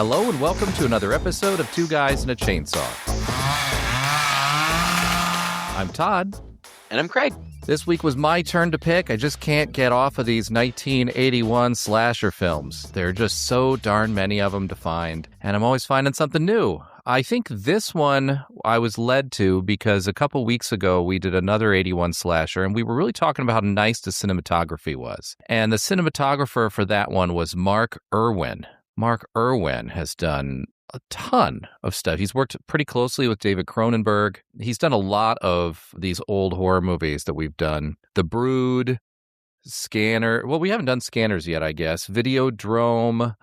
Hello and welcome to another episode of Two Guys and a Chainsaw. I'm Todd. And I'm Craig. This week was my turn to pick. I just can't get off of these 1981 slasher films. There are just so darn many of them to find, and I'm always finding something new. I think this one I was led to because a couple weeks ago we did another 81 slasher, and we were really talking about how nice the cinematography was. And the cinematographer for that one was Mark Irwin. Mark Irwin has done a ton of stuff. He's worked pretty closely with David Cronenberg. He's done a lot of these old horror movies that we've done. The Brood, Scanner. Well, we haven't done Scanners yet, I guess. Videodrome,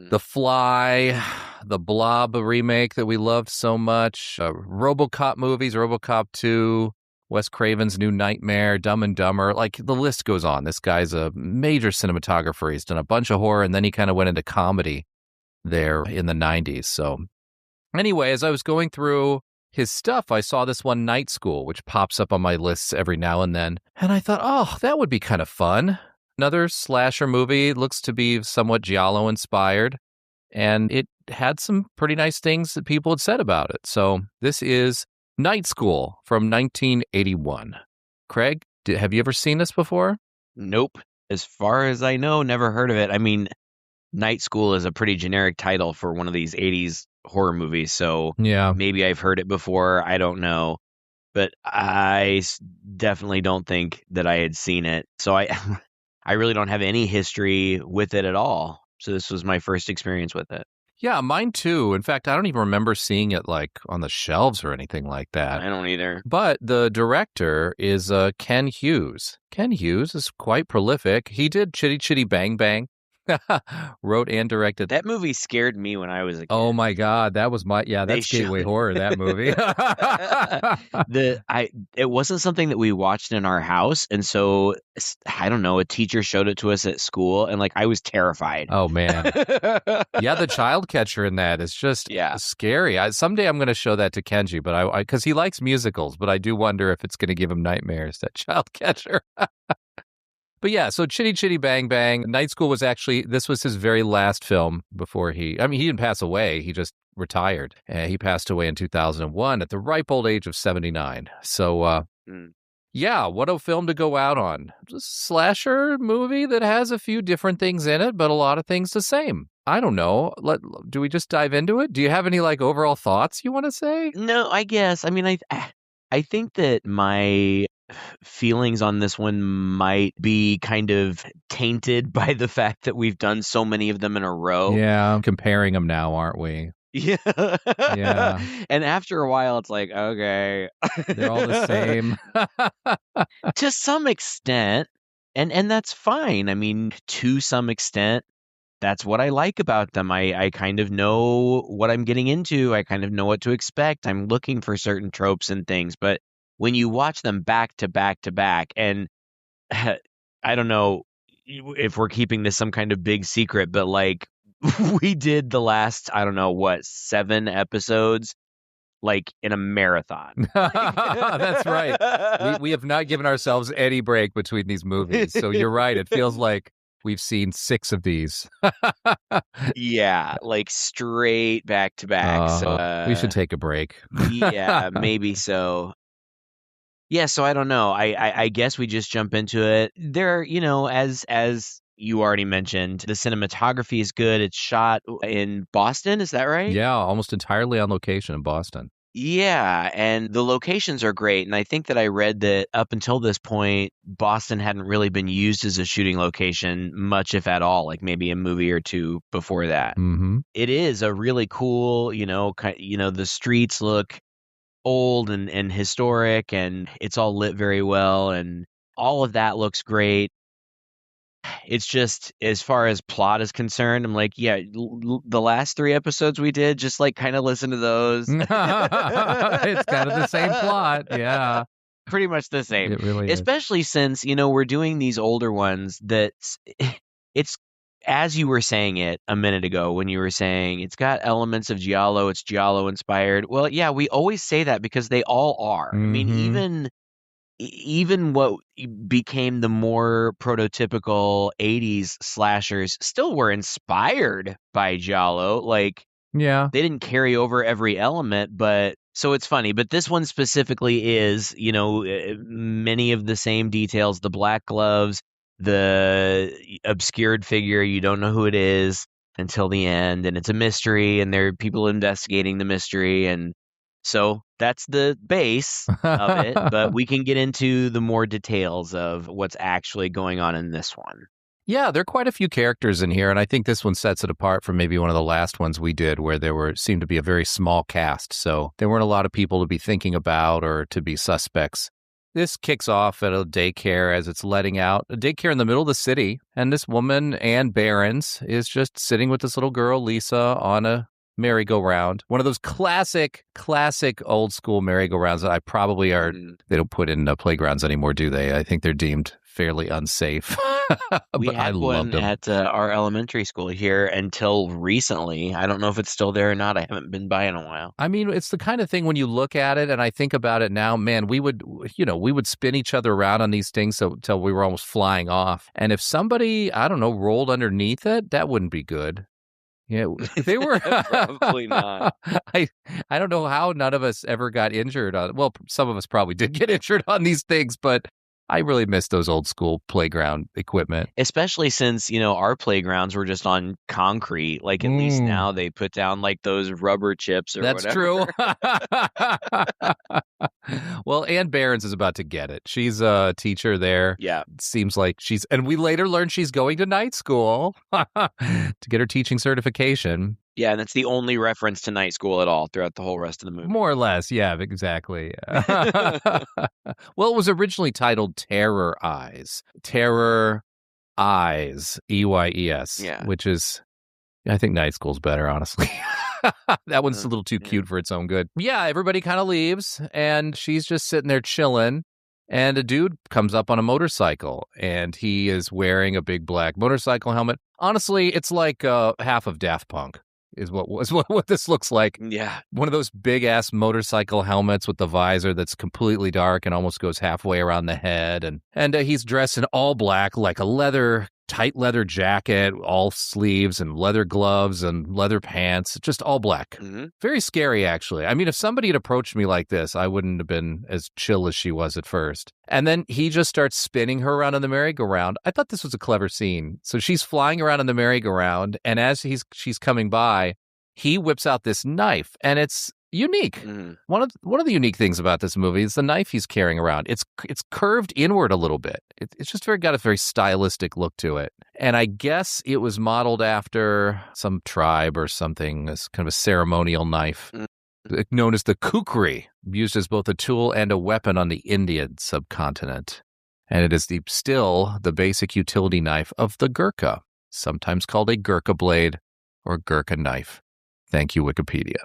The Fly, the Blob remake that we loved so much. RoboCop movies, RoboCop 2, Wes Craven's New Nightmare, Dumb and Dumber. Like, the list goes on. This guy's a major cinematographer. He's done a bunch of horror, and then he kind of went into comedy there in the 90s. So anyway, as I was going through his stuff, I saw this one, Night School, which pops up on my lists every now and then. And I thought, oh, that would be kind of fun. Another slasher movie. It looks to be somewhat giallo inspired. And it had some pretty nice things that people had said about it. So this is Night School from 1981. Craig, have you ever seen this before? Nope. As far as I know, never heard of it. I mean, Night School is a pretty generic title for one of these 80s horror movies, so yeah, maybe I've heard it before. I don't know. But I definitely don't think that I had seen it. So I really don't have any history with it at all. So this was my first experience with it. Yeah, mine too. In fact, I don't even remember seeing it like on the shelves or anything like that. I don't either. But the director is Ken Hughes. Ken Hughes is quite prolific. He did Chitty Chitty Bang Bang. Wrote and directed. That movie scared me when I was a kid. Oh my God, that was that's gateway horror, that movie. It wasn't something that we watched in our house, and so I don't know, a teacher showed it to us at school, and like I was terrified. Oh man. Yeah, the child catcher in that is just scary. Someday I'm going to show that to Kenji, but because he likes musicals, but I do wonder if it's going to give him nightmares, that child catcher. But yeah, so Chitty Chitty Bang Bang, Night School this was his very last film before he didn't pass away, he just retired. He passed away in 2001 at the ripe old age of 79. So, yeah, what a film to go out on. Just a slasher movie that has a few different things in it, but a lot of things the same. I don't know. Do we just dive into it? Do you have any overall thoughts you want to say? No, I guess. I mean, I think that my feelings on this one might be kind of tainted by the fact that we've done so many of them in a row. Yeah, comparing them now, aren't we? Yeah. Yeah. And after a while, it's like, okay. They're all the same. To some extent. And that's fine. I mean, to some extent, that's what I like about them. I kind of know what I'm getting into. I kind of know what to expect. I'm looking for certain tropes and things. But when you watch them back to back to back, and I don't know if we're keeping this some kind of big secret, but like we did the last, 7 episodes, like in a marathon. That's right. We have not given ourselves any break between these movies. So you're right. It feels like we've seen 6 of these. Yeah, like straight back to back. So we should take a break. Yeah, maybe so. Yeah, so I don't know. I guess we just jump into it. There, as you already mentioned, the cinematography is good. It's shot in Boston, is that right? Yeah, almost entirely on location in Boston. Yeah, and the locations are great. And I think that I read that up until this point, Boston hadn't really been used as a shooting location much, if at all, like maybe a movie or two before that. Mm-hmm. It is a really cool, the streets look old and historic, and it's all lit very well, and all of that looks great. It's just, as far as plot is concerned, I'm like, yeah, the last 3 episodes we did, just like kind of listen to those. It's kind of the same plot, yeah. Pretty much the same. It really is. Especially since, we're doing these older ones that it's, as you were saying it a minute ago, when you were saying it's got elements of giallo, it's giallo inspired. Well, yeah, we always say that because they all are. Mm-hmm. I mean, even what became the more prototypical 80s slashers still were inspired by giallo. Like Yeah. They didn't carry over every element, but so it's funny. But this one specifically is, many of the same details, the black gloves, the obscured figure, you don't know who it is until the end, and it's a mystery, and there are people investigating the mystery, and so that's the base of it, but we can get into the more details of what's actually going on in this one. Yeah, there are quite a few characters in here, and I think this one sets it apart from maybe one of the last ones we did where seemed to be a very small cast, so there weren't a lot of people to be thinking about or to be suspects. This kicks off at a daycare as it's letting out, a daycare in the middle of the city, and this woman, Ann Behrens, is just sitting with this little girl, Lisa, on a merry-go-round. One of those classic old-school merry-go-rounds that I probably are, they don't put in playgrounds anymore, do they? I think they're deemed fairly unsafe. We had one at our elementary school here until recently. I don't know if it's still there or not. I haven't been by in a while. I mean, it's the kind of thing when you look at it and I think about it now, man, we would spin each other around on these things until we were almost flying off. And if somebody, I don't know, rolled underneath it, that wouldn't be good. Yeah, they were probably not. I don't know how none of us ever got injured on. Well, some of us probably did get injured on these things, but I really miss those old school playground equipment. Especially since, our playgrounds were just on concrete. Like, at least now they put down, like, those rubber chips or That's whatever. True. Well, Ann Behrens is about to get it. She's a teacher there. Yeah. It seems like and we later learned she's going to night school to get her teaching certification. Yeah, and that's the only reference to night school at all throughout the whole rest of the movie. More or less, yeah, exactly. Well, it was originally titled Terror Eyes. Terror Eyes, E-Y-E-S, yeah. Which is, I think night school's better, honestly. That one's a little too cute for its own good. Yeah, everybody kind of leaves, and she's just sitting there chilling. And a dude comes up on a motorcycle, and he is wearing a big black motorcycle helmet. Honestly, it's like half of Daft Punk. Is what this looks like. Yeah. One of those big-ass motorcycle helmets with the visor that's completely dark and almost goes halfway around the head. And he's dressed in all black, like a tight leather jacket, all sleeves and leather gloves and leather pants, just all black. Mm-hmm. Very scary, actually. I mean, if somebody had approached me like this, I wouldn't have been as chill as she was at first. And then he just starts spinning her around on the merry-go-round. I thought this was a clever scene. So she's flying around on the merry-go-round, and as she's coming by, he whips out this knife, and it's unique. Mm. One of the unique things about this movie is the knife he's carrying around. It's curved inward a little bit. It's just got a very stylistic look to it. And I guess it was modeled after some tribe or something, as kind of a ceremonial knife. Known as the kukri, used as both a tool and a weapon on the Indian subcontinent. And it is still the basic utility knife of the Gurkha, sometimes called a Gurkha blade or Gurkha knife. Thank you, Wikipedia.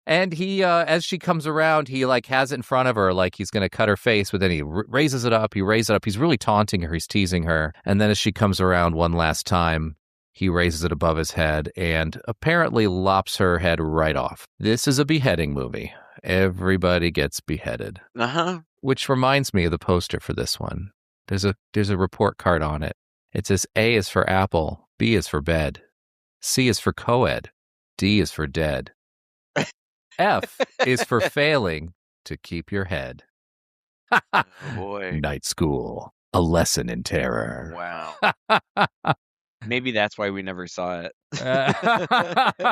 And he, as she comes around, he has it in front of her like he's going to cut her face, but then he raises it up. He's really taunting her. He's teasing her. And then as she comes around one last time, he raises it above his head and apparently lops her head right off. This is a beheading movie. Everybody gets beheaded. Uh-huh. Which reminds me of the poster for this one. There's a report card on it. It says A is for apple, B is for bed, C is for co-ed, D is for dead. F is for failing to keep your head. Oh boy. Night school, a lesson in terror. Wow. Maybe that's why we never saw it. That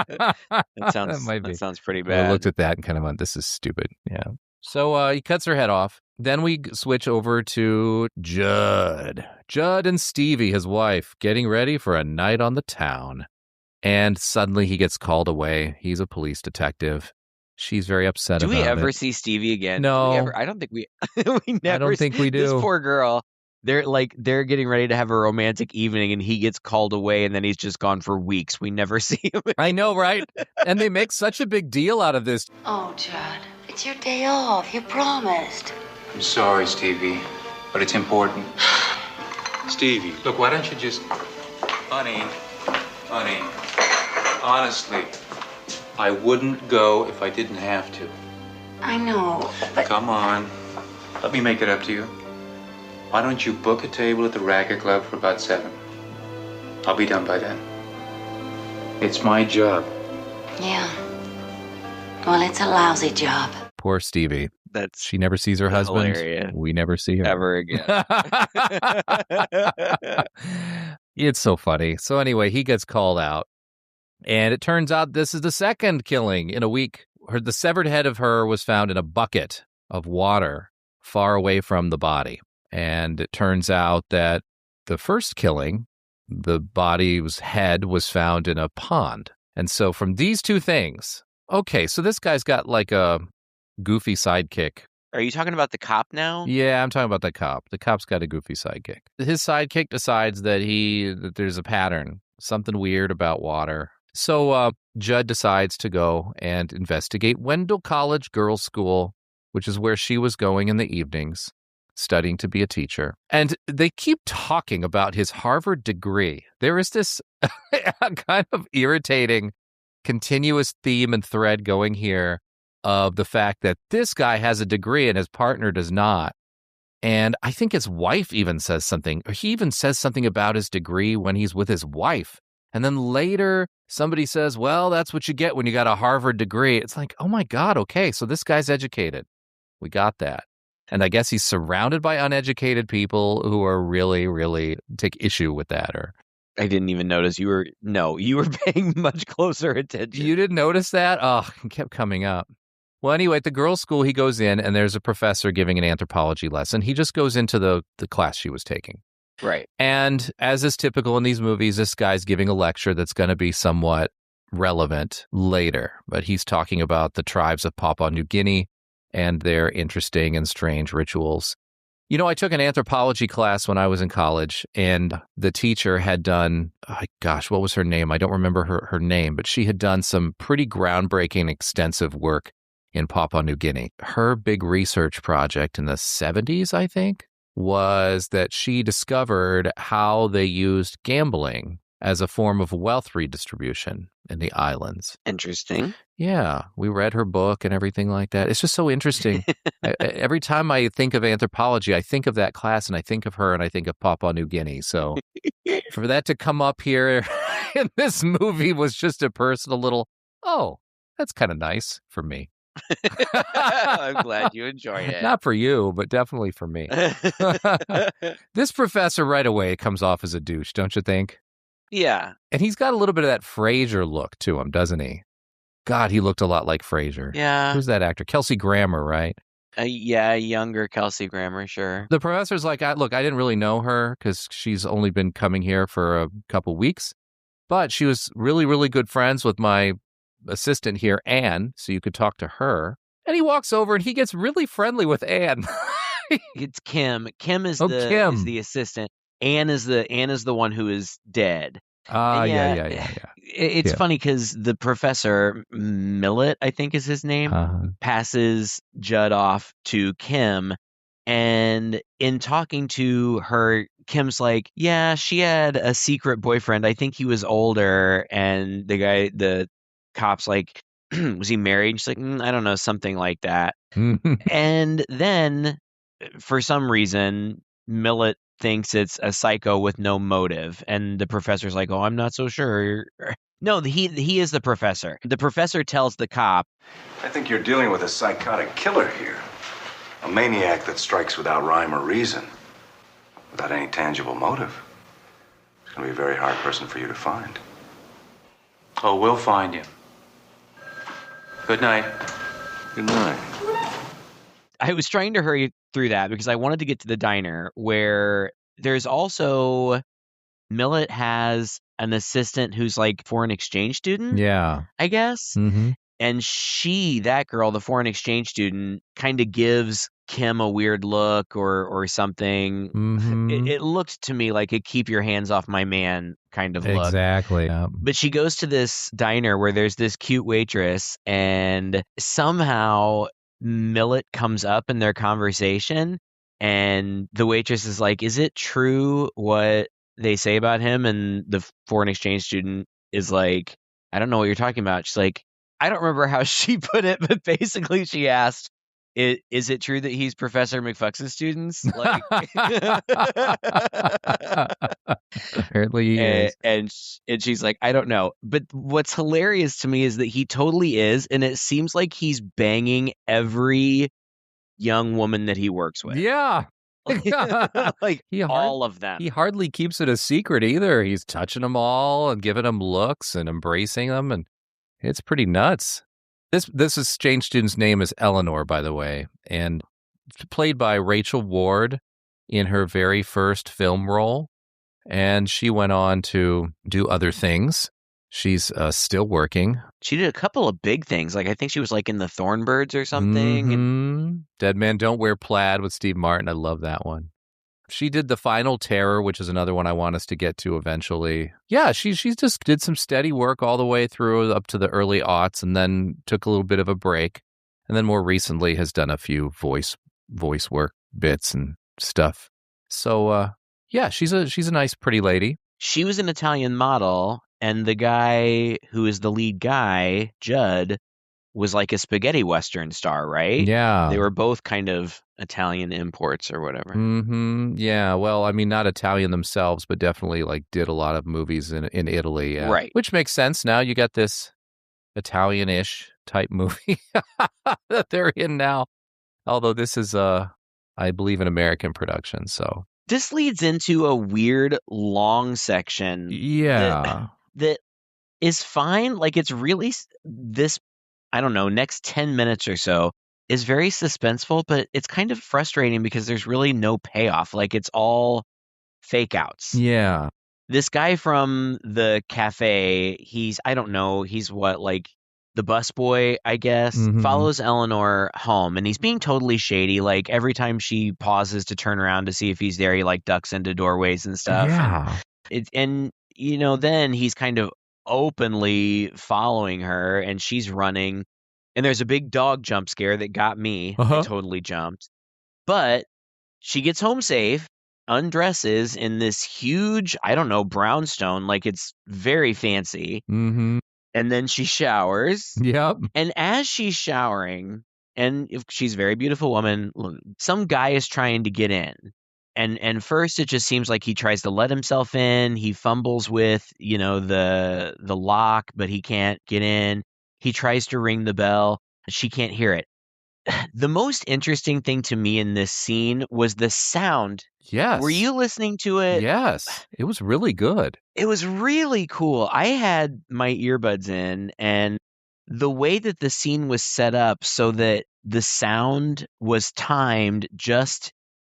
sounds pretty bad. I looked at that and kind of went, this is stupid. Yeah. So he cuts her head off. Then we switch over to Judd. Judd and Stevie, his wife, getting ready for a night on the town. And suddenly he gets called away. He's a police detective. She's very upset about it. Do we ever see Stevie again? No. I don't think we never I don't think we do. This poor girl. They're getting ready to have a romantic evening and he gets called away and then he's just gone for weeks. We never see him. I know, right? And they make such a big deal out of this. Oh, Judd, it's your day off. You promised. I'm sorry, Stevie, but it's important. Stevie, look, why don't you just... Honey, honestly, I wouldn't go if I didn't have to. I know, but... Come on, let me make it up to you. Why don't you book a table at the Racket Club for about 7? I'll be done by then. It's my job. Yeah. Well, it's a lousy job. Poor Stevie. That's She never sees her husband. hilarious. We never see her. Ever again. It's so funny. So anyway, he gets called out. And it turns out this is the second killing in a week. The severed head of her was found in a bucket of water far away from the body. And it turns out that the first killing, the body's head was found in a pond. And so from these two things, okay, so this guy's got like a goofy sidekick. Are you talking about the cop now? Yeah, I'm talking about the cop. The cop's got a goofy sidekick. His sidekick decides that there's a pattern, something weird about water. So Judd decides to go and investigate Wendell College Girls' School, which is where she was going in the evenings, studying to be a teacher. And they keep talking about his Harvard degree. There is this kind of irritating continuous theme and thread going here of the fact that this guy has a degree and his partner does not. And I think his wife even says something, or he even says something about his degree when he's with his wife. And then later somebody says, well, that's what you get when you got a Harvard degree. It's like, oh my God, okay, so this guy's educated. We got that. And I guess he's surrounded by uneducated people who are really, really take issue with that. Or I didn't even notice you were paying much closer attention. You didn't notice that? Oh, it kept coming up. Well, anyway, at the girls' school, he goes in and there's a professor giving an anthropology lesson. He just goes into the class she was taking. Right. And as is typical in these movies, this guy's giving a lecture that's going to be somewhat relevant later. But he's talking about the tribes of Papua New Guinea and their interesting and strange rituals. You know, I took an anthropology class when I was in college, and the teacher had done, what was her name? I don't remember her name, but she had done some pretty groundbreaking, extensive work in Papua New Guinea. Her big research project in the 70s, I think, was that she discovered how they used gambling as a form of wealth redistribution in the islands. Interesting. Yeah, we read her book and everything like that. It's just so interesting. Every time I think of anthropology, I think of that class and I think of her and I think of Papua New Guinea. So for that to come up here in this movie was just a personal little, oh, that's kind of nice for me. I'm glad you enjoyed it. Not for you, but definitely for me. This professor right away comes off as a douche, don't you think? Yeah. And he's got a little bit of that Frasier look to him, doesn't he? God, he looked a lot like Frasier. Yeah. Who's that actor? Kelsey Grammer, right? Yeah, younger Kelsey Grammer, sure. The professor's like, look, I didn't really know her because she's only been coming here for a couple weeks, but she was really, really good friends with my assistant here, Anne, so you could talk to her. And he walks over and he gets really friendly with Anne. It's Kim. Kim is Kim. is the assistant. Anne is the one who is dead. Yeah. It's funny because the professor, Millet, I think is his name, passes Judd off to Kim. And in talking to her, Kim's like, yeah, she had a secret boyfriend. I think he was older. And the cop's like, was he married? And she's like, I don't know, something like that. And then for some reason, Millet thinks it's a psycho with no motive. And the professor's like, oh, I'm not so sure. No, he is the professor. The professor tells the cop, I think you're dealing with a psychotic killer here. A maniac that strikes without rhyme or reason, without any tangible motive. It's going to be a very hard person for you to find. Oh, we'll find you. Good night. Good night. I was trying to hurry through that because I wanted to get to the diner where there's also Millet has an assistant who's like foreign exchange student. Yeah. I guess. Mm-hmm. And that girl, the foreign exchange student, kind of gives Kim a weird look or something. Mm-hmm. It looked to me like a keep your hands off my man kind of look. Exactly. Yeah. But she goes to this diner where there's this cute waitress and somehow Millet comes up in their conversation and the waitress is like, is it true what they say about him? And the foreign exchange student is like, I don't know what you're talking about. She's like, I don't remember how she put it, but basically she asked, Is it true that he's Professor McFux's students? Like, Apparently he is. and she's like, I don't know. But what's hilarious to me is that he totally is, and it seems like he's banging every young woman that he works with. Yeah. Like all of them. He hardly keeps it a secret either. He's touching them all and giving them looks and embracing them, and it's pretty nuts. This exchange student's name is Eleanor, by the way, and played by Rachel Ward in her very first film role, and she went on to do other things. She's still working. She did a couple of big things. Like I think she was like in the Thornbirds or something. Mm-hmm. Dead Men Don't Wear Plaid with Steve Martin. I love that one. She did The Final Terror, which is another one I want us to get to eventually. Yeah, she just did some steady work all the way through up to the early aughts, and then took a little bit of a break, and then more recently has done a few voice work bits and stuff. So yeah, she's a nice, pretty lady. She was an Italian model, and the guy who is the lead guy, Judd, was like a spaghetti western star, right? Yeah. They were both kind of Italian imports or whatever. Mm-hmm. Yeah. Well, I mean, not Italian themselves, but definitely like did a lot of movies in Italy. Yeah. Right. Which makes sense. Now you got this Italian-ish type movie that they're in now. Although this is, I believe, an American production. So this leads into a weird long section. Yeah. That is fine. Like it's really this, I don't know, next 10 minutes or so is very suspenseful, but it's kind of frustrating because there's really no payoff. Like it's all fake outs. Yeah. This guy from the cafe, I don't know, he's what, like the busboy, I guess, follows Eleanor home, and he's being totally shady. Like every time she pauses to turn around to see if he's there, he like ducks into doorways and stuff. Yeah. And you know, then he's kind of openly following her, and she's running, and there's a big dog jump scare that got me. I totally jumped. But she gets home safe, undresses in this huge, I don't know, brownstone, like it's very fancy. Mm-hmm. And then she showers. Yep. And as she's showering, and if she's a very beautiful woman, some guy is trying to get in. And first it just seems like he tries to let himself in. He fumbles with, you know, the lock, but he can't get in. He tries to ring the bell. She can't hear it. The most interesting thing to me in this scene was the sound. Yes. Were you listening to it? Yes. It was really good. It was really cool. I had my earbuds in, and the way that the scene was set up so that the sound was timed just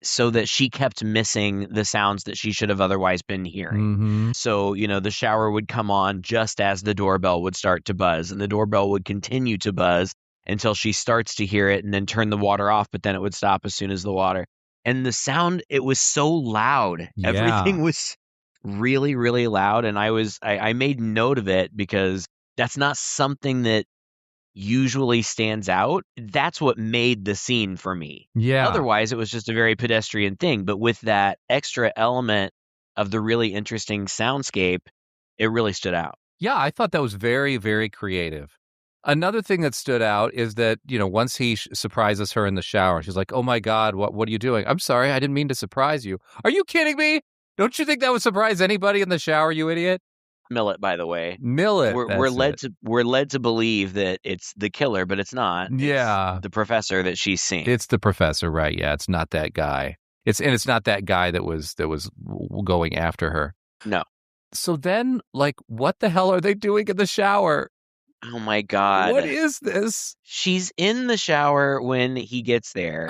so that she kept missing the sounds that she should have otherwise been hearing. Mm-hmm. So, you know, the shower would come on just as the doorbell would start to buzz, and the doorbell would continue to buzz until she starts to hear it and then turn the water off, but then it would stop as soon as the water. And the sound, it was so loud. Yeah. Everything was really, really loud. And I made note of it because that's not something that usually stands out. That's what made the scene for me. Yeah. Otherwise, it was just a very pedestrian thing. But with that extra element of the really interesting soundscape, it really stood out. Yeah, I thought that was very, very creative. Another thing that stood out is that, you know, once he surprises her in the shower, she's like, oh my God, what are you doing? I'm sorry, I didn't mean to surprise you. Are you kidding me? Don't you think that would surprise anybody in the shower, you idiot? Millet, by the way. Millet. We're led to believe that it's the killer, but it's not. Yeah. It's the professor that she's seeing. It's the professor, right? Yeah, it's not that guy. It's not that guy that was going after her. No. So then, like, what the hell are they doing in the shower? Oh my God. What is this? She's in the shower when he gets there,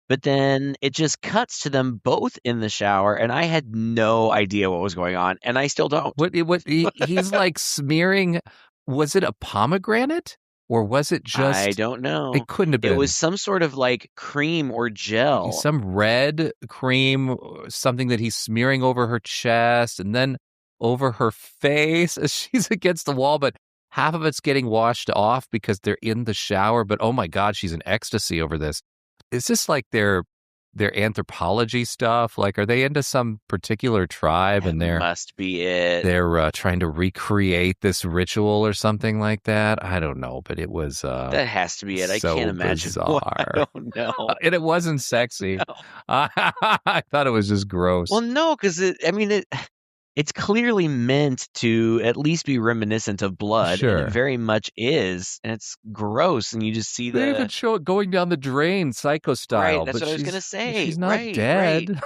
but then it just cuts to them both in the shower, and I had no idea what was going on, and I still don't. He's like smearing, was it a pomegranate? Or was it just... I don't know. It couldn't have been. It was some sort of like cream or gel. Some red cream, something that he's smearing over her chest and then over her face as she's against the wall, but half of it's getting washed off because they're in the shower. But oh my God, she's in ecstasy over this. Is this like their their anthropology stuff. Like, are they into some particular tribe and they're must be it. They're trying to recreate this ritual or something like that? I don't know, but it was that has to be it. I so can't imagine. bizarre. I don't know. And it wasn't sexy. No. I thought it was just gross. Well, no, because it's clearly meant to at least be reminiscent of blood. Sure. And it very much is. And it's gross. And you just see They even show it going down the drain, Psycho style. Right, that's but what I was going to say. She's not Right, dead.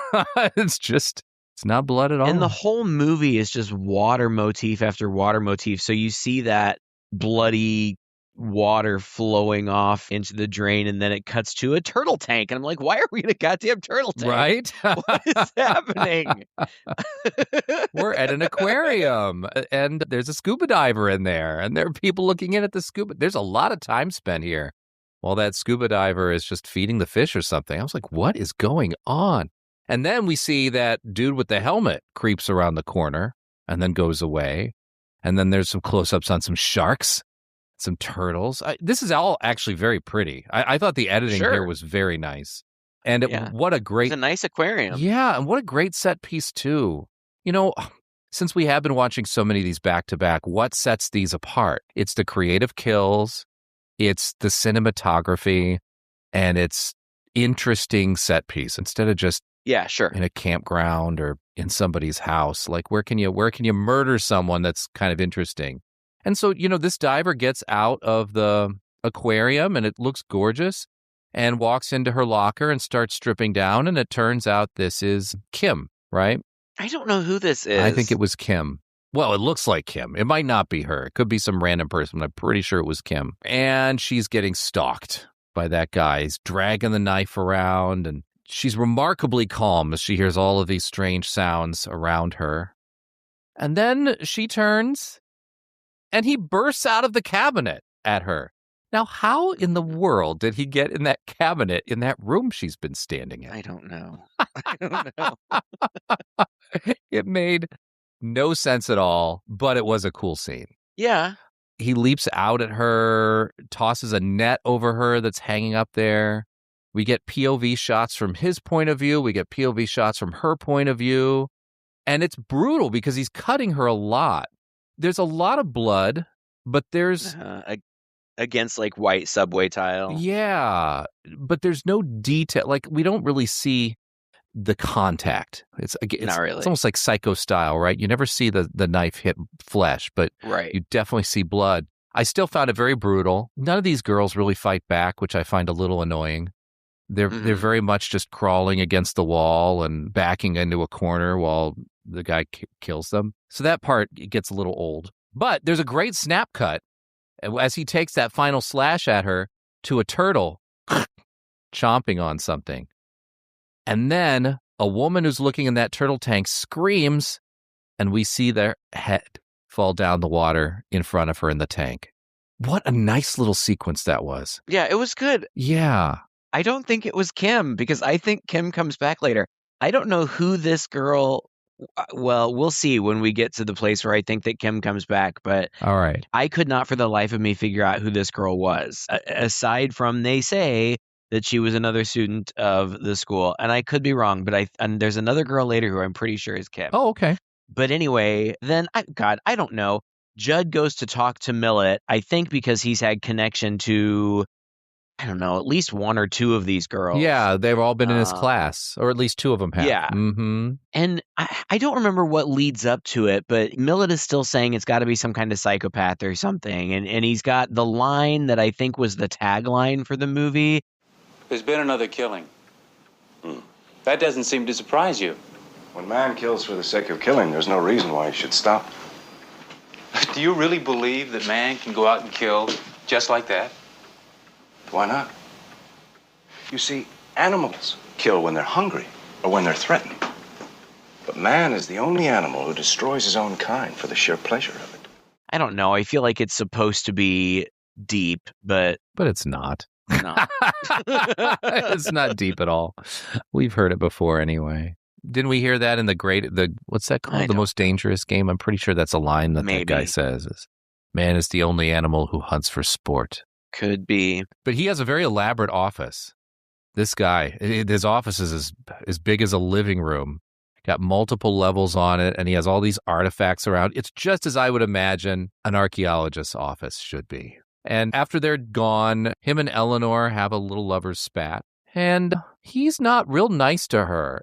It's not blood at all. And the whole movie is just water motif after water motif. So you see that bloody water flowing off into the drain, and then it cuts to a turtle tank. And I'm like, why are we in a goddamn turtle tank? Right? What is happening? We're at an aquarium, and there's a scuba diver in there, and there are people looking in at the scuba. There's a lot of time spent here while that scuba diver is just feeding the fish or something. I was like, what is going on? And then we see that dude with the helmet creeps around the corner and then goes away. And then there's some close-ups on some sharks, some turtles. This is all actually very pretty. I thought the editing here was very nice. And what a great... It's a nice aquarium. Yeah, and what a great set piece, too. You know, since we have been watching so many of these back-to-back, what sets these apart? It's the creative kills, it's the cinematography, and it's interesting set piece instead of just in a campground or in somebody's house. Like, where can you murder someone that's kind of interesting? And so, this diver gets out of the aquarium and it looks gorgeous and walks into her locker and starts stripping down. And it turns out this is Kim, right? I don't know who this is. I think it was Kim. Well, it looks like Kim. It might not be her. It could be some random person. I'm pretty sure it was Kim. And she's getting stalked by that guy. He's dragging the knife around, and she's remarkably calm as she hears all of these strange sounds around her. And then she turns, and he bursts out of the cabinet at her. Now, how in the world did he get in that cabinet in that room she's been standing in? I don't know. I don't know. It made no sense at all, but it was a cool scene. Yeah. He leaps out at her, tosses a net over her that's hanging up there. We get POV shots from his point of view. We get POV shots from her point of view. And it's brutal because he's cutting her a lot. There's a lot of blood, but there's... against like white subway tile. Yeah, but there's no detail. Like, we don't really see the contact. It's not really. It's almost like Psycho style, right? You never see the knife hit flesh, but you definitely see blood. I still found it very brutal. None of these girls really fight back, which I find a little annoying. They're very much just crawling against the wall and backing into a corner while the guy kills them. So that part gets a little old. But there's a great snap cut as he takes that final slash at her to a turtle chomping on something. And then a woman who's looking in that turtle tank screams, and we see their head fall down the water in front of her in the tank. What a nice little sequence that was. Yeah, it was good. Yeah. I don't think it was Kim, because I think Kim comes back later. I don't know who this girl... Well, we'll see when we get to the place where I think that Kim comes back, but all right. I could not for the life of me figure out who this girl was, aside from they say that she was another student of the school, and I could be wrong, but and there's another girl later who I'm pretty sure is Kim. Oh, okay. But anyway, then, I don't know. Judd goes to talk to Millet, I think because he's had connection to... I don't know, at least one or two of these girls. Yeah, they've all been in his class, or at least two of them have. Yeah. Mm-hmm. And I don't remember what leads up to it, but Millet is still saying it's got to be some kind of psychopath or something. And he's got the line that I think was the tagline for the movie. There's been another killing. That doesn't seem to surprise you. When man kills for the sake of killing, there's no reason why he should stop. Do you really believe that man can go out and kill just like that? Why not? You see, animals kill when they're hungry or when they're threatened. But man is the only animal who destroys his own kind for the sheer pleasure of it. I don't know. I feel like it's supposed to be deep, but it's not. No. It's not deep at all. We've heard it before anyway. Didn't we hear that in what's that called? The Most Dangerous Game? I'm pretty sure that's a line that guy says is, man is the only animal who hunts for sport. Could be. But he has a very elaborate office. This guy, his office is as big as a living room. Got multiple levels on it, and he has all these artifacts around. It's just as I would imagine an archaeologist's office should be. And after they're gone, him and Eleanor have a little lover's spat, and he's not real nice to her.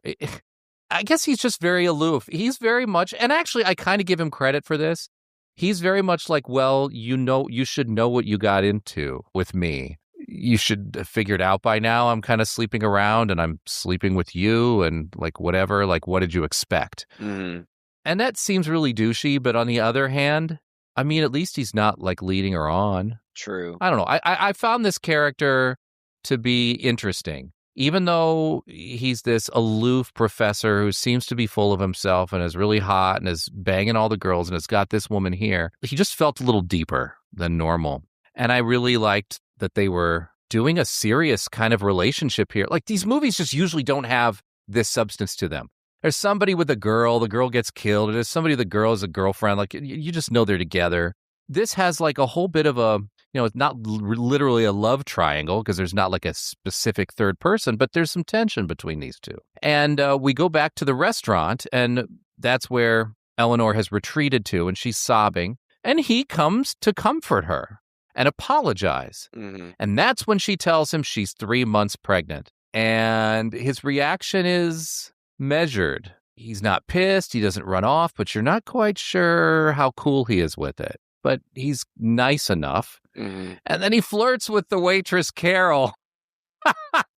I guess he's just very aloof. He's very much, and actually I kind of give him credit for this. He's very much like, well, you should know what you got into with me. You should have figured out by now I'm kind of sleeping around and I'm sleeping with you and like whatever, like what did you expect? Mm-hmm. And that seems really douchey, but on the other hand, I mean, at least he's not like leading her on. True. I don't know. I found this character to be interesting, even though he's this aloof professor who seems to be full of himself and is really hot and is banging all the girls and has got this woman here. He just felt a little deeper than normal. And I really liked that they were doing a serious kind of relationship here. Like these movies just usually don't have this substance to them. There's somebody with a girl, the girl gets killed. There's somebody, the girl is a girlfriend. Like you just know they're together. This has like a whole bit of a, it's not literally a love triangle because there's not like a specific third person, but there's some tension between these two. And we go back to the restaurant, and that's where Eleanor has retreated to, and she's sobbing. And he comes to comfort her and apologize. Mm-hmm. And that's when she tells him she's 3 months pregnant. And his reaction is measured. He's not pissed. He doesn't run off, but you're not quite sure how cool he is with it. But he's nice enough. Mm-hmm. And then he flirts with the waitress, Carol.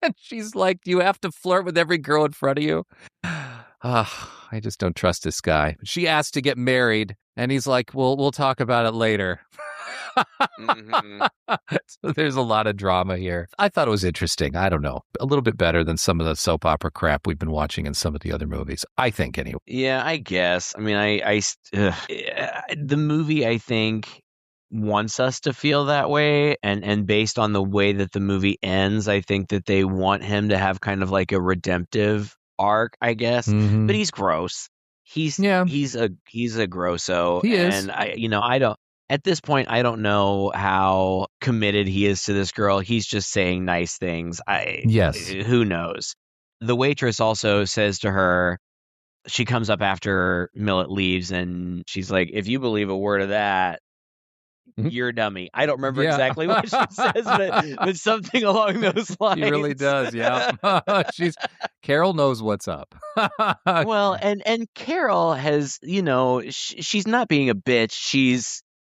And she's like, do you have to flirt with every girl in front of you? I just don't trust this guy. She asked to get married. And he's like, well, we'll talk about it later. Mm-hmm. So there's a lot of drama here. I thought it was interesting. I don't know. A little bit better than some of the soap opera crap we've been watching in some of the other movies. I think, anyway. Yeah, I guess. I mean, the movie, I think, wants us to feel that way. And based on the way that the movie ends, I think that they want him to have kind of like a redemptive arc, I guess. Mm-hmm. But he's gross. He's a grosso. He is. And I don't. At this point, I don't know how committed he is to this girl. He's just saying nice things. Yes. Who knows? The waitress also says to her, she comes up after Millet leaves, and she's like, if you believe a word of that, you're a dummy. I don't remember exactly what she says, but something along those lines. She really does, yeah. Carol knows what's up. Well, and Carol has, she's not being a bitch.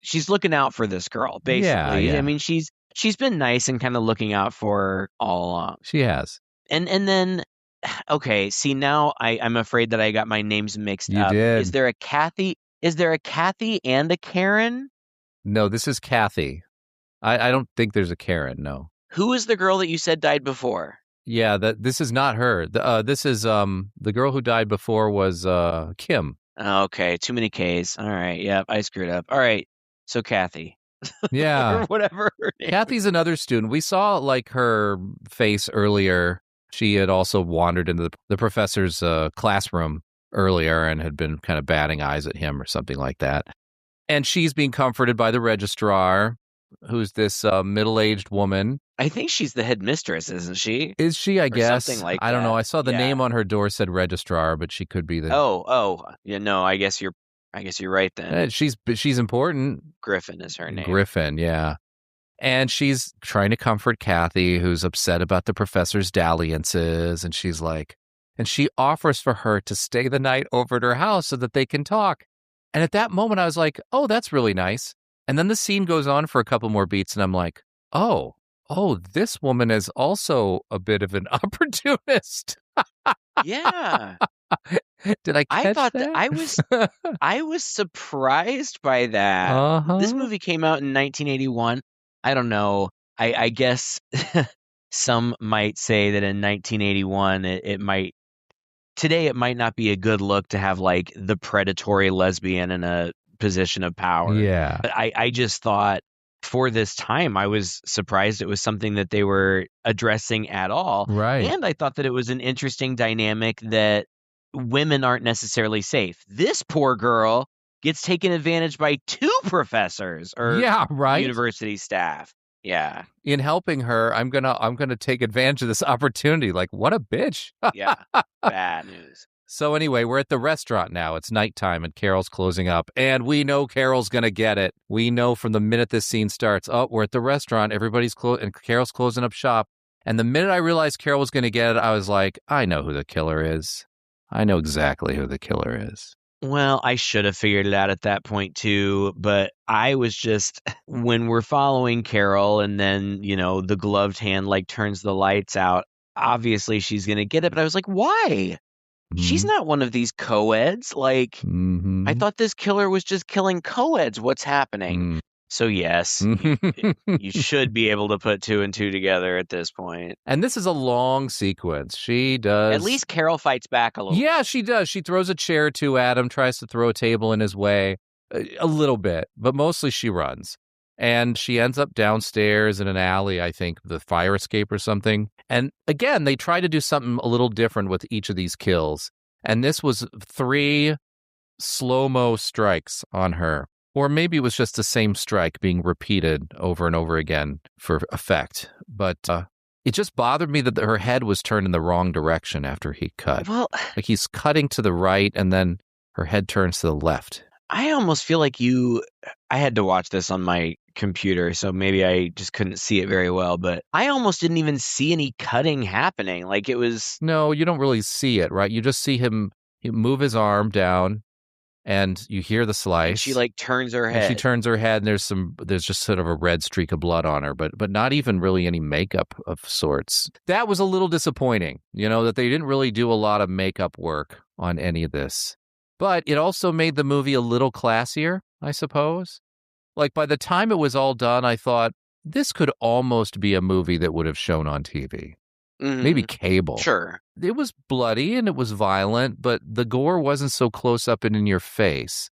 She's looking out for this girl, basically. Yeah. I mean, she's been nice and kind of looking out for her all along. She has. And then, okay, see, now I'm afraid that I got my names mixed up. You did. Is there a Kathy and a Karen? No, this is Kathy. I don't think there's a Karen, no. Who is the girl that you said died before? Yeah, this is not her. This is the girl who died before was Kim. Okay, too many Ks. All right, yeah, I screwed up. All right. So Kathy. Yeah. Or whatever her name. Kathy's another student. We saw like her face earlier. She had also wandered into the professor's classroom earlier and had been kind of batting eyes at him or something like that. And she's being comforted by the registrar, who's this middle-aged woman. I think she's the headmistress, isn't she? Is she, I guess? Something like I don't know. I saw the name on her door said registrar, but she could be the... Oh. Yeah, no, I guess you're right then. She's important. Griffin is her name. Griffin, yeah. And she's trying to comfort Kathy, who's upset about the professor's dalliances. And she's like, and she offers for her to stay the night over at her house so that they can talk. And at that moment, I was like, oh, that's really nice. And then the scene goes on for a couple more beats. And I'm like, oh, this woman is also a bit of an opportunist. Yeah. Did I catch that? I was surprised by that. Uh-huh. This movie came out in 1981. I don't know. I guess some might say that in 1981 it might not be a good look to have like the predatory lesbian in a position of power. Yeah. But I just thought for this time, I was surprised it was something that they were addressing at all. Right. And I thought that it was an interesting dynamic that women aren't necessarily safe. This poor girl gets taken advantage by two professors or university staff. Yeah. In helping her, I'm gonna take advantage of this opportunity. Like, what a bitch. Yeah. Bad news. So anyway, we're at the restaurant now. It's nighttime and Carol's closing up. And we know Carol's going to get it. We know from the minute this scene starts, oh, we're at the restaurant. Everybody's and Carol's closing up shop. And the minute I realized Carol was going to get it, I was like, I know who the killer is. I know exactly who the killer is. Well, I should have figured it out at that point too, but I was just, when we're following Carol and then, the gloved hand like turns the lights out, obviously she's going to get it, but I was like, why? She's not one of these co-eds. Like, I thought this killer was just killing co-eds. What's happening? So yes, you should be able to put 2 and 2 together at this point. And this is a long sequence. She does. At least Carol fights back a little. Yeah, she does. She throws a chair to Adam, tries to throw a table in his way a little bit, but mostly she runs. And she ends up downstairs in an alley, I think, the fire escape or something. And again, they try to do something a little different with each of these kills. And this was 3 slow-mo strikes on her. Or maybe it was just the same strike being repeated over and over again for effect. But it just bothered me that her head was turned in the wrong direction after he cut. Well, like he's cutting to the right and then her head turns to the left. I almost feel like I had to watch this on my computer, so maybe I just couldn't see it very well, but I almost didn't even see any cutting happening. Like it was... No, you don't really see it, right? You just see him move his arm down and you hear the slice. And she like turns her head. And she turns her head and there's just sort of a red streak of blood on her, but not even really any makeup of sorts. That was a little disappointing, that they didn't really do a lot of makeup work on any of this. But it also made the movie a little classier, I suppose. Like, by the time it was all done, I thought, this could almost be a movie that would have shown on TV. Maybe cable. Sure. It was bloody and it was violent, but the gore wasn't so close up and in your face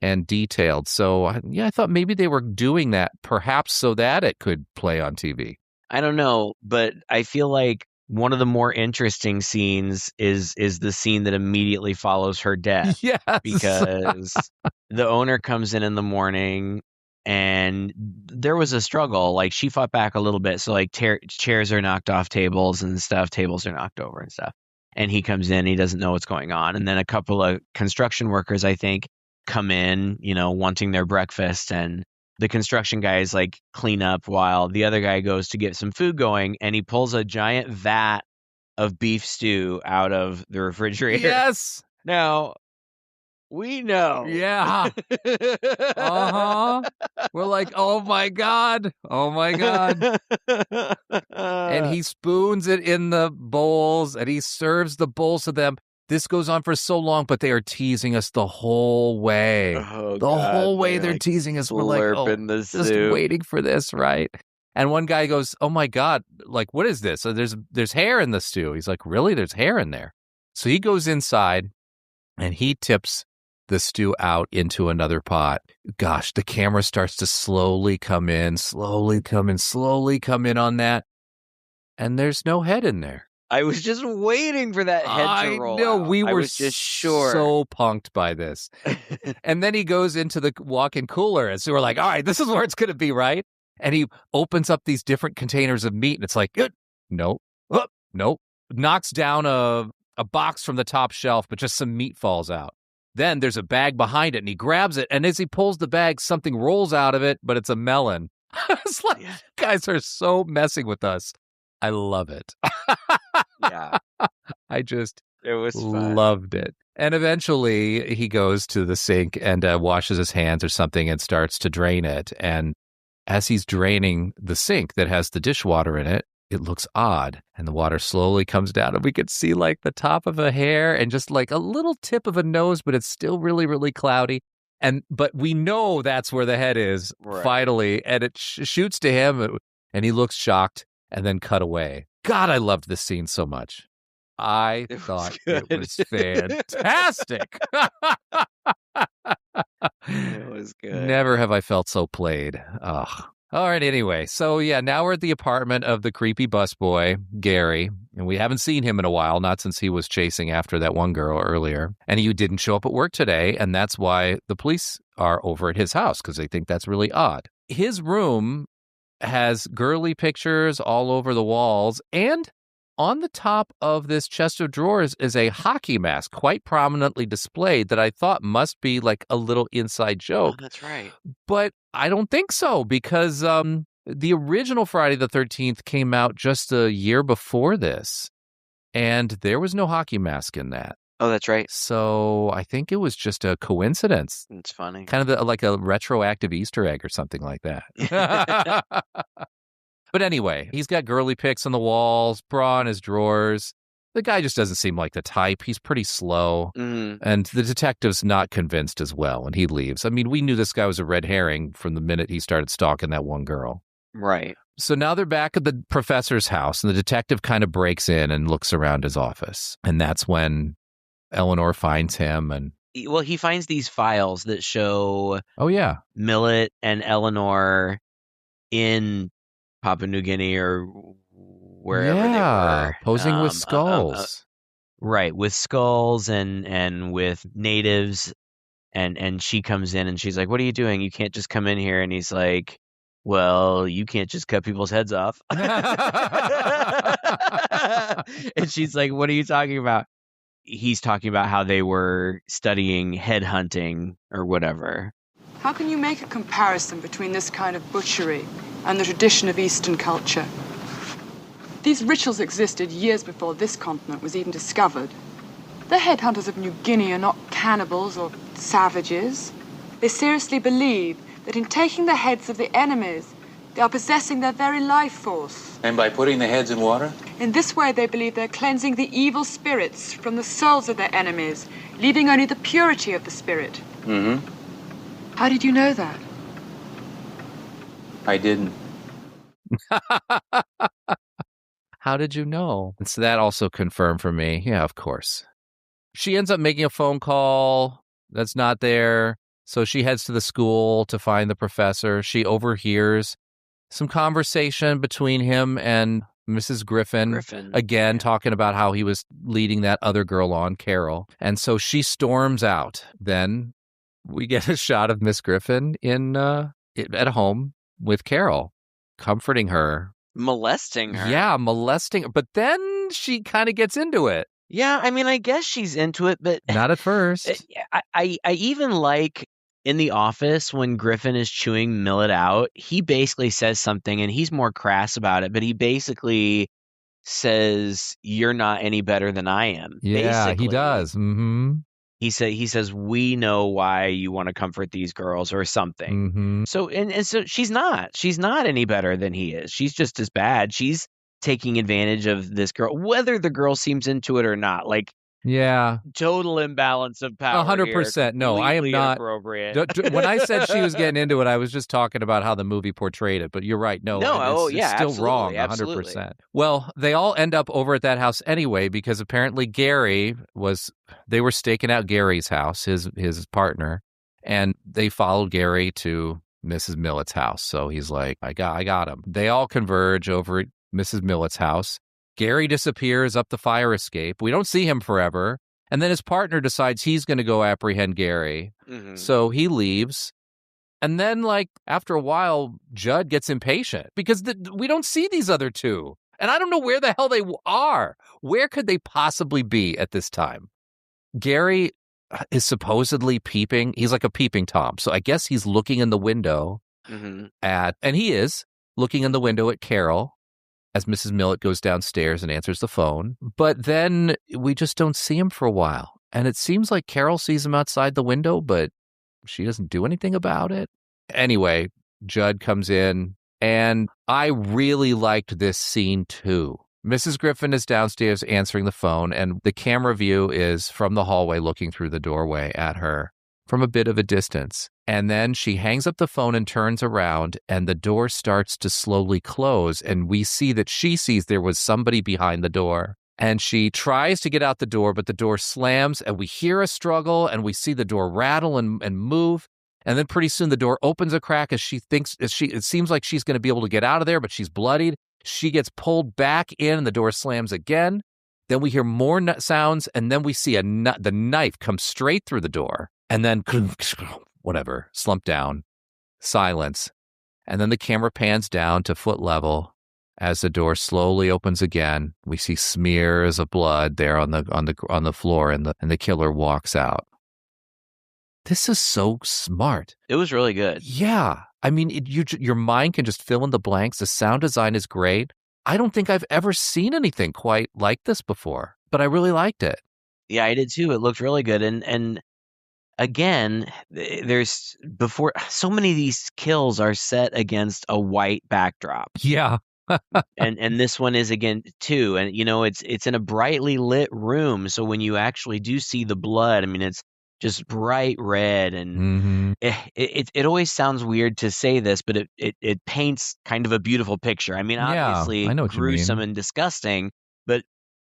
and detailed. So, I thought maybe they were doing that perhaps so that it could play on TV. I don't know, but I feel like one of the more interesting scenes is the scene that immediately follows her death. Yes. Because the owner comes in the morning and there was a struggle. Like she fought back a little bit. So like chairs are knocked off tables and stuff. Tables are knocked over and stuff. And he comes in, he doesn't know what's going on. And then a couple of construction workers, I think, come in, wanting their breakfast, and the construction guys like clean up while the other guy goes to get some food going, and he pulls a giant vat of beef stew out of the refrigerator. Yes. Now, we know. Yeah. We're like, oh my God. And he spoons it in the bowls and he serves the bowls to them. This goes on for so long, but they are teasing us the whole way. Whole way they're teasing us. We're like, just waiting for this, right? And one guy goes, oh my God, like, what is this? So there's hair in the stew. He's like, really? There's hair in there. So he goes inside and he tips the stew out into another pot. Gosh, the camera starts to slowly come in on that. And there's no head in there. I was just waiting for that head to roll. I know, out. we were just sure. So punked by this. And then he goes into the walk-in cooler, and so we're like, all right, this is where it's going to be, right? And he opens up these different containers of meat, and it's like, nope. Knocks down a box from the top shelf, but just some meat falls out. Then there's a bag behind it, and he grabs it, and as he pulls the bag, something rolls out of it, but it's a melon. It's like, you guys are so messing with us. I love it. Yeah. It was fun. Loved it. And eventually he goes to the sink and washes his hands or something and starts to drain it. And as he's draining the sink that has the dishwater in it, it looks odd. And the water slowly comes down and we could see like the top of a hair and just like a little tip of a nose, but it's still really, really cloudy. But we know that's where the head is, right. Finally. And it shoots to him and he looks shocked and then cut away. God, I loved this scene so much. I thought it was fantastic. It was good. Never have I felt so played. Ugh. All right, anyway. So, yeah, now we're at the apartment of the creepy busboy, Gary. And we haven't seen him in a while, not since he was chasing after that one girl earlier. And he didn't show up at work today, and that's why the police are over at his house, because they think that's really odd. His room has girly pictures all over the walls, and on the top of this chest of drawers is a hockey mask quite prominently displayed that I thought must be like a little inside joke. Oh, that's right. But I don't think so, because the original Friday the 13th came out just a year before this, and there was no hockey mask in that. Oh, that's right. So I think it was just a coincidence. It's funny. Kind of like a retroactive Easter egg or something like that. But anyway, he's got girly pics on the walls, bra in his drawers. The guy just doesn't seem like the type. He's pretty slow. Mm-hmm. And the detective's not convinced as well, and he leaves. I mean, we knew this guy was a red herring from the minute he started stalking that one girl. Right. So now they're back at the professor's house, and the detective kind of breaks in and looks around his office. And that's when Eleanor finds him. And well, he finds these files that show Millet and Eleanor in Papua New Guinea or wherever they were. Posing with skulls. Right, with skulls and with natives. And she comes in and she's like, "What are you doing? You can't just come in here." And he's like, "Well, you can't just cut people's heads off." And she's like, "What are you talking about?" He's talking about how they were studying headhunting or whatever. How can you make a comparison between this kind of butchery and the tradition of Eastern culture? These rituals existed years before this continent was even discovered. The headhunters of New Guinea are not cannibals or savages. They seriously believe that in taking the heads of the enemies, they are possessing their very life force. And by putting the heads in water? In this way, they believe they're cleansing the evil spirits from the souls of their enemies, leaving only the purity of the spirit. Mm-hmm. How did you know that? I didn't. How did you know? And so that also confirmed for me. Yeah, of course. She ends up making a phone call that's not there. So she heads to the school to find the professor. She overhears some conversation between him and Mrs. Griffin. Again, talking about how he was leading that other girl on, Carol. And so she storms out. Then we get a shot of Miss Griffin at home with Carol, comforting her. Molesting her. Yeah, molesting her. But then she kind of gets into it. Yeah, I mean, I guess she's into it, but... Not at first. I even like in the office when Griffin is chewing Millet out, he basically says something, and he's more crass about it, but he basically says, "You're not any better than I am." Yeah, basically. He does. Mm-hmm. He says, "We know why you want to comfort these girls," or something. Mm-hmm. So, and so she's not any better than he is. She's just as bad. She's taking advantage of this girl, whether the girl seems into it or not. Like, yeah, total imbalance of power. 100%. No, I am not. Appropriate. When I said she was getting into it, I was just talking about how the movie portrayed it. But you're right. No, it's still wrong. 100%. Absolutely. Well, they all end up over at that house anyway, because apparently they were staking out Gary's house, his partner, and they followed Gary to Mrs. Millet's house. So he's like, I got him. They all converge over at Mrs. Millet's house. Gary disappears up the fire escape. We don't see him forever. And then his partner decides he's going to go apprehend Gary. Mm-hmm. So he leaves. And then, after a while, Judd gets impatient because we don't see these other two. And I don't know where the hell they are. Where could they possibly be at this time? Gary is supposedly peeping. He's like a peeping Tom. So I guess he's looking in the window and he is looking in the window at Carol as Mrs. Millet goes downstairs and answers the phone. But then we just don't see him for a while. And it seems like Carol sees him outside the window, but she doesn't do anything about it. Anyway, Judd comes in, and I really liked this scene too. Mrs. Griffin is downstairs answering the phone, and the camera view is from the hallway looking through the doorway at her from a bit of a distance. And then she hangs up the phone and turns around, and the door starts to slowly close. And we see that she sees there was somebody behind the door. And she tries to get out the door, but the door slams, and we hear a struggle, and we see the door rattle and move. And then pretty soon the door opens a crack as it seems like she's going to be able to get out of there, but she's bloodied. She gets pulled back in, and the door slams again. Then we hear more sounds, and then we see the knife come straight through the door. And then, whatever, slump down, silence. And then the camera pans down to foot level. As the door slowly opens again, we see smears of blood there on the floor, and the killer walks out. This is so smart. It was really good. Yeah. I mean, your mind can just fill in the blanks. The sound design is great. I don't think I've ever seen anything quite like this before, but I really liked it. Yeah, I did too. It looked really good. And again, before so many of these kills are set against a white backdrop. Yeah. and this one is again too. And it's in a brightly lit room. So when you actually do see the blood, I mean, it's just bright red, and it always sounds weird to say this, but it paints kind of a beautiful picture. I mean, obviously I know what gruesome you mean. and disgusting, but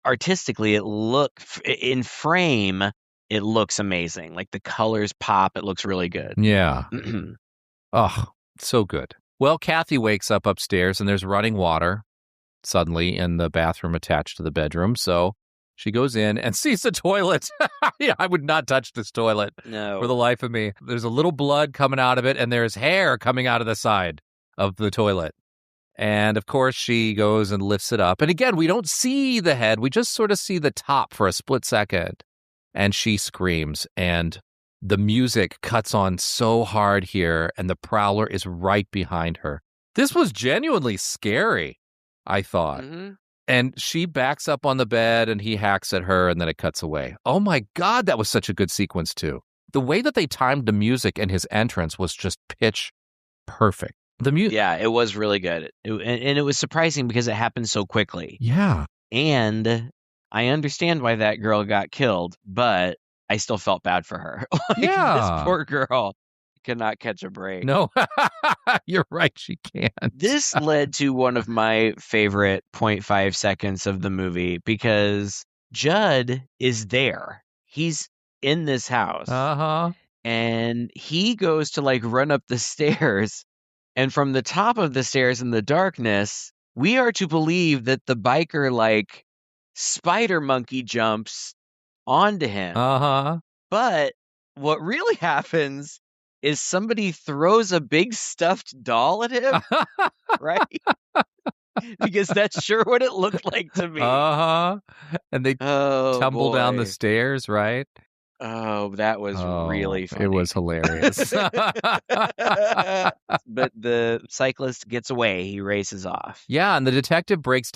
artistically in frame, it looks amazing. Like the colors pop, it looks really good. Yeah. Oh, so good. Well, Kathy wakes up upstairs and there's running water suddenly in the bathroom attached to the bedroom. So she goes in and sees the toilet. Yeah, I would not touch this toilet for the life of me. There's a little blood coming out of it, and there's hair coming out of the side of the toilet. And of course, she goes and lifts it up. And again, we don't see the head. We just sort of see the top for a split second. And she screams, and the music cuts on so hard here, and the prowler is right behind her. This was genuinely scary, I thought. Mm-hmm. And she backs up on the bed, and he hacks at her, and then it cuts away. Oh my God, that was such a good sequence, too. The way that they timed the music and his entrance was just pitch perfect. Yeah, it was really good. And it was surprising because it happened so quickly. Yeah. And I understand why that girl got killed, but I still felt bad for her. This poor girl cannot catch a break. No, you're right. She can't. This led to one of my favorite 0.5 seconds of the movie because Judd is there. He's in this house. And he goes to run up the stairs. And from the top of the stairs in the darkness, we are to believe that the biker spider monkey jumps onto him. But what really happens is somebody throws a big stuffed doll at him, right? Because that's sure what it looked like to me. And they tumble down the stairs, right? Oh, that was really funny. It was hilarious. But the cyclist gets away. He races off. Yeah, and the detective breaks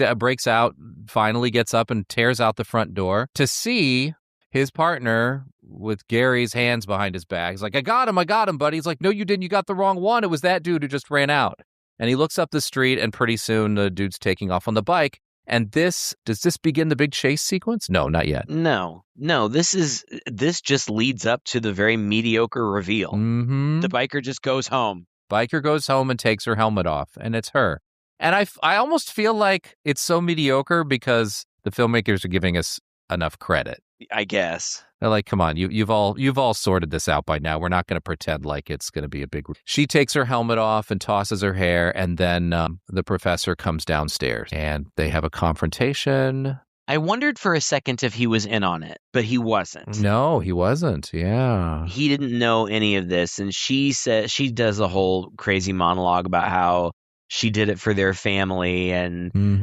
out, finally gets up and tears out the front door to see his partner with Gary's hands behind his back. He's like, I got him, buddy. He's like, no, you didn't. You got the wrong one. It was that dude who just ran out. And he looks up the street, and pretty soon the dude's taking off on the bike. And does this begin the big chase sequence? No, not yet. No. This just leads up to the very mediocre reveal. Mm-hmm. The biker just goes home. Biker goes home and takes her helmet off, and it's her. And I almost feel like it's so mediocre because the filmmakers are giving us enough credit. I guess. They're like, come on, you've all sorted this out by now. We're not going to pretend like it's going to be a big... She takes her helmet off and tosses her hair, and then the professor comes downstairs, and they have a confrontation. I wondered for a second if he was in on it, but he wasn't. No, he wasn't. Yeah. He didn't know any of this, and she does a whole crazy monologue about how she did it for their family, and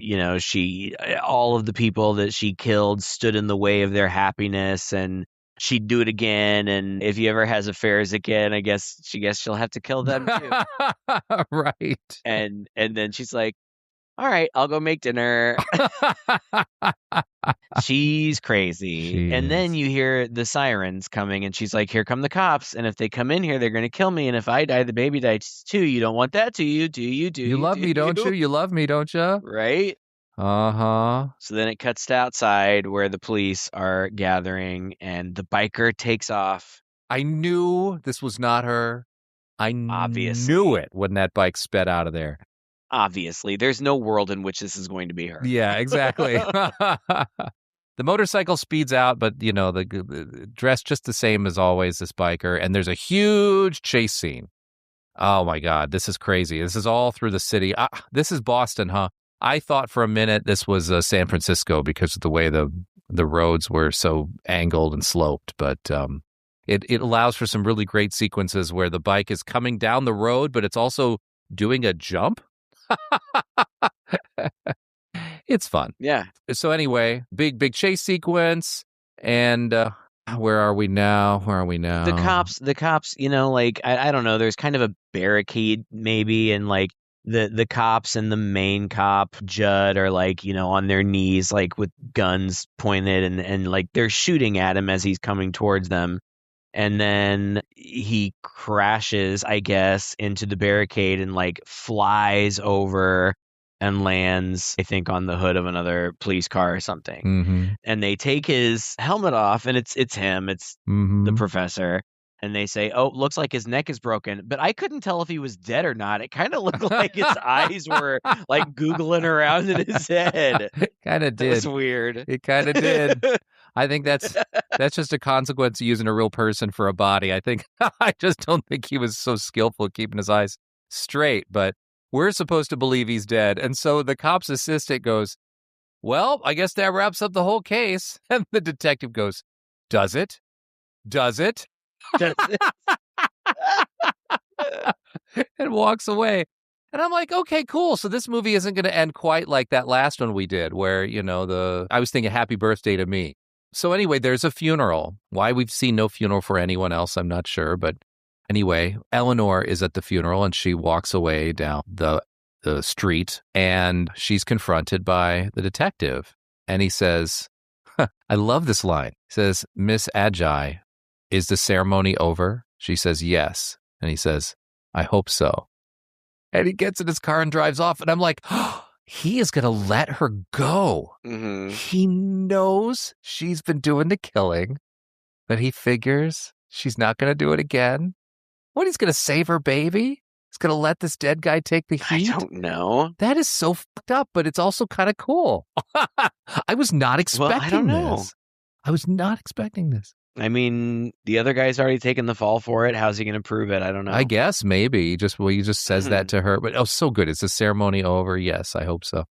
all of the people that she killed stood in the way of their happiness, and she'd do it again, and if he ever has affairs again, I guess she'll have to kill them too. Right. And then she's like, all right, I'll go make dinner. She's crazy. And then you hear the sirens coming, and she's like, here come the cops. And if they come in here, they're going to kill me. And if I die, the baby dies too. You don't want that, do you? Do you? You love me, don't you? You love me, don't you? Right? So then it cuts to outside where the police are gathering, and the biker takes off. I knew this was not her. Obviously. Knew it when that bike sped out of there. Obviously, there's no world in which this is going to be her. Yeah, exactly. The motorcycle speeds out, but the dressed just the same as always, this biker, and there's a huge chase scene. Oh my God, this is crazy. This is all through the city. This is Boston, huh? I thought for a minute this was San Francisco because of the way the roads were so angled and sloped, but it allows for some really great sequences where the bike is coming down the road, but it's also doing a jump. It's fun. Yeah. So anyway, big chase sequence. And where are we now? The cops, like, I don't know, there's kind of a barricade maybe, and like the cops and the main cop, Judd, are like, on their knees, like with guns pointed, and like they're shooting at him as he's coming towards them. And then he crashes, I guess, into the barricade and like flies over and lands, I think, on the hood of another police car or something. Mm-hmm. And they take his helmet off, and it's him, it's Mm-hmm. the professor. And they say, "Oh, looks like his neck is broken." But I couldn't tell if he was dead or not. It kind of looked like his eyes were like googling around in his head. Kind of did. It was weird. It kind of did. I think that's just a consequence of using a real person for a body. I just don't think he was so skillful at keeping his eyes straight, but we're supposed to believe he's dead. And so the cop's assistant goes, "Well, I guess that wraps up the whole case." And the detective goes, "Does it? Does it?" And walks away. And I'm like, okay, cool. So this movie isn't going to end quite like that last one we did where, I was thinking Happy Birthday to Me. So anyway, there's a funeral. Why we've seen no funeral for anyone else, I'm not sure. But anyway, Eleanor is at the funeral and she walks away down the street and she's confronted by the detective. And he says, I love this line. He says, "Miss Agi, is the ceremony over?" She says, "Yes." And he says, "I hope so." And he gets in his car and drives off. And I'm like, oh, he is going to let her go. Mm-hmm. He knows she's been doing the killing, but he figures she's not going to do it again. What, he's going to save her baby? He's going to let this dead guy take the heat? I don't know. That is so fucked up, but it's also kind of cool. I was not expecting I don't know. this. I was not expecting this. I mean, the other guy's already taken the fall for it. How's he going to prove it? I don't know. I guess maybe he just says that to her. But so good. Is the ceremony over? Yes, I hope so.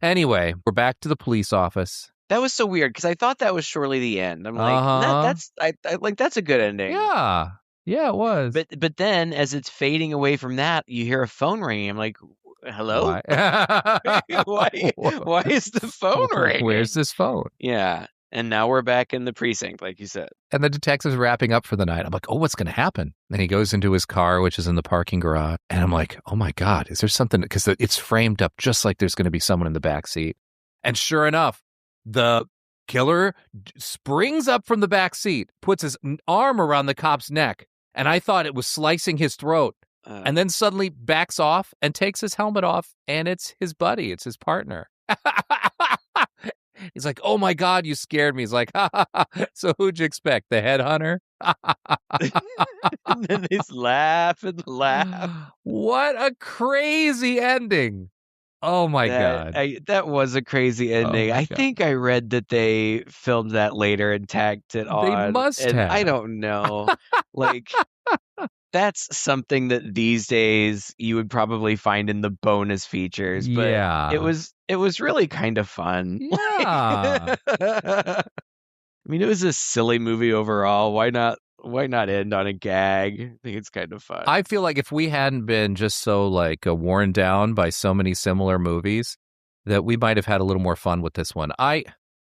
Anyway, we're back to the police office. That was so weird because I thought that was surely the end. I'm like, that's a good ending. Yeah, it was. But then as it's fading away from that, you hear a phone ringing. I'm like, hello? Why is the phone ringing? Where's this phone? Yeah. And now we're back in the precinct, like you said. And the detective's wrapping up for the night. I'm like, oh, what's going to happen? Then he goes into his car, which is in the parking garage. And I'm like, oh my God, is there something? Because it's framed up just like there's going to be someone in the back seat. And sure enough, the killer springs up from the back seat, puts his arm around the cop's neck. And I thought it was slicing his throat. And then suddenly backs off and takes his helmet off. And it's his buddy. It's his partner. He's like, oh my God, you scared me. He's like, ha, ha, ha. So who'd you expect? The headhunter? And then they laugh and laugh. What a crazy ending. Oh my God. That was a crazy ending. I think I read that they filmed that later and tagged it on. They must have. I don't know. Like, that's something that these days you would probably find in the bonus features. But yeah. It was really kind of fun. Yeah. I mean, it was a silly movie overall. Why not end on a gag? I think it's kind of fun. I feel like if we hadn't been just so worn down by so many similar movies, that we might have had a little more fun with this one. I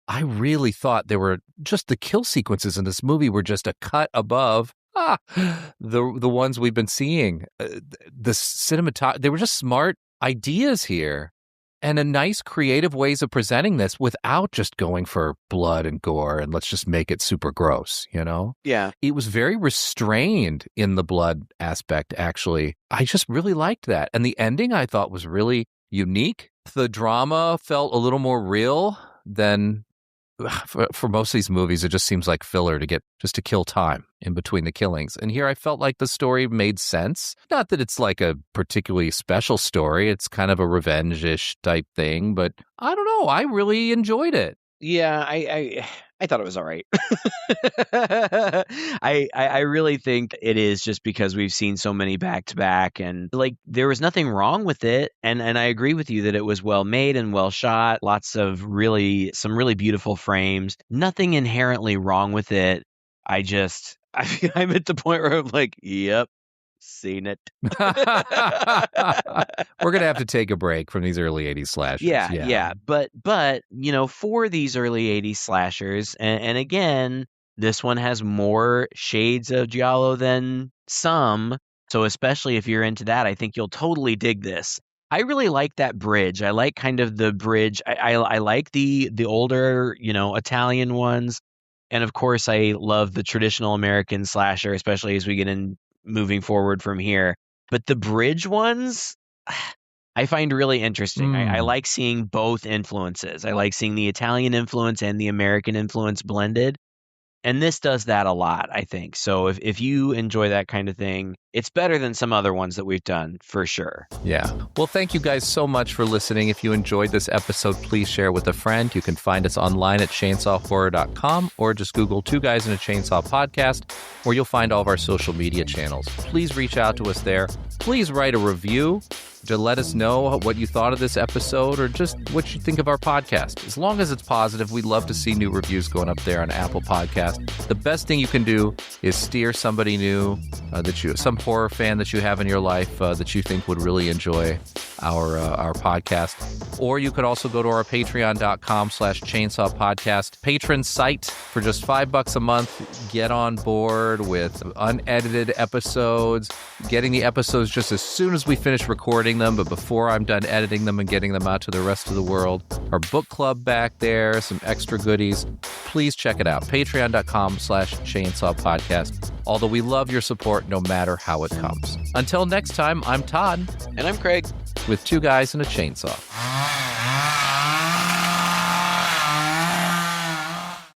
really thought there were just the kill sequences in this movie were just a cut above the ones we've been seeing. The cinematography, they were just smart ideas here. And a nice creative ways of presenting this without just going for blood and gore and let's just make it super gross, Yeah. It was very restrained in the blood aspect, actually. I just really liked that. And the ending I thought was really unique. The drama felt a little more real than for most of these movies. It just seems like filler to kill time in between the killings. And here I felt like the story made sense. Not that it's like a particularly special story. It's kind of a revenge-ish type thing, but I don't know. I really enjoyed it. Yeah, I thought it was all right. I really think it is just because we've seen so many back to back, and there was nothing wrong with it. And I agree with you that it was well made and well shot. Lots of some really beautiful frames. Nothing inherently wrong with it. I'm at the point where I'm like, yep, Seen it. We're going to have to take a break from these early 80s slashers. Yeah. But for these early 80s slashers, and again, this one has more shades of giallo than some. So especially if you're into that, I think you'll totally dig this. I really like that bridge. I like kind of the bridge. I like the older, Italian ones. And of course, I love the traditional American slasher, especially as we get in moving forward from here. But the bridge ones, I find really interesting. I like seeing both influences. I like seeing the Italian influence and the American influence blended. And this does that a lot, I think. So if you enjoy that kind of thing, it's better than some other ones that we've done, for sure. Yeah. Well, thank you guys so much for listening. If you enjoyed this episode, please share with a friend. You can find us online at chainsawhorror.com or just Google Two Guys in a Chainsaw Podcast, where you'll find all of our social media channels. Please reach out to us there. Please write a review to let us know what you thought of this episode or just what you think of our podcast. As long as it's positive, we'd love to see new reviews going up there on Apple Podcast. The best thing you can do is steer somebody new, some horror fan that you have in your life that you think would really enjoy our podcast. Or you could also go to our patreon.com/chainsaw podcast patron site for just $5 a month. Get on board with unedited episodes, getting the episodes just as soon as we finish recording them, but before I'm done editing them and getting them out to the rest of the world. Our book club back there, some extra goodies. Please check it out. Patreon.com/chainsaw podcast. Although we love your support no matter how it comes. Until next time, I'm Todd. And I'm Craig. With Two Guys and a Chainsaw.